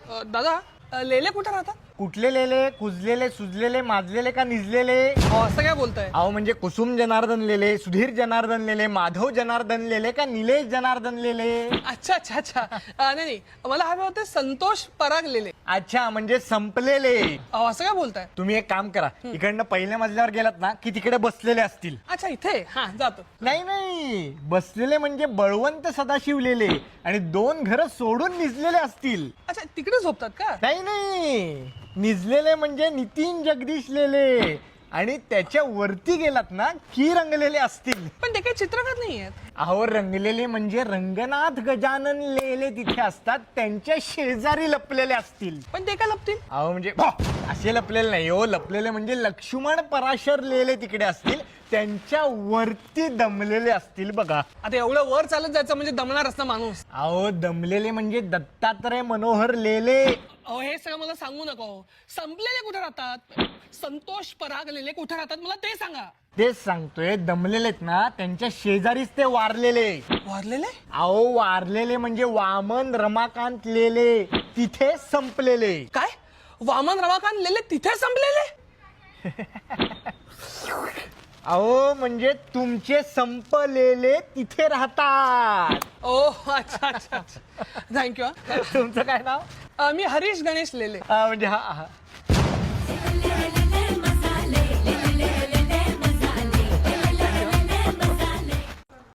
दादा लेले कुठे राहतात? कुठले लेले? कुजलेले, सुजलेले, माजलेले का निजलेले? असं काय बोलताय? अहो म्हणजे कुसुम जनार्दन लेले, सुधीर जनार्दन लेले, माधव जनार्दन लेले का निलेश जनार्दन लेले? अच्छा अच्छा अच्छा नाही नाही, मला हवे होते संतोष पराग लेले. अच्छा म्हणजे संपलेले. असं काय बोलताय? तुम्ही एक काम करा, इकडनं पहिल्या मजल्यावर गेलात ना की तिकडे बसलेले असतील. अच्छा इथे हा जातो. नाही नाही, बसलेले म्हणजे बळवंत सदाशिव लेले आणि 2 घरं सोडून निजलेले असतील. अच्छा तिकडे झोपतात का? नाही नाही, निजलेले म्हणजे नितीन जगदीश लेले आणि त्याच्या वरती गेलात ना की रंगलेले असतील. पण ते काही चित्रकार नाही आहेत. अहो रंगलेले म्हणजे रंगनाथ गजानन लेले तिथे असतात, त्यांच्या शेजारी लपलेले असतील. पण ते काय लपतील? अहो म्हणजे असे लपलेले नाही हो, लपलेले म्हणजे लक्ष्मण पराशर लेले तिकडे असतील, त्यांच्या वरती दमलेले असतील बघा. आता एवढं वर चालत जायचं म्हणजे दमणारच ना माणूस. अहो दमलेले म्हणजे दत्तात्रय मनोहर लेले. अहो हे सगळं मला सांगू नका हो. संपलेले कुठे राहतात? संतोष पराग लेले कुठे राहतात मला ते सांगा. तेच सांगतोय, दमलेलेत ना त्यांच्या शेजारीच ते वारलेले. वारलेले? अहो वारलेले म्हणजे वामन रमाकांत लेले तिथे संपलेले. काय वामन रमाकांत लेले तिथे संपलेले? अहो म्हणजे तुमचे संपलेले तिथे राहतात. ओ अच्छा अच्छा अच्छा थँक्यू. तुमचं काय नाव? मी हरीश गणेश लेले. म्हणजे हा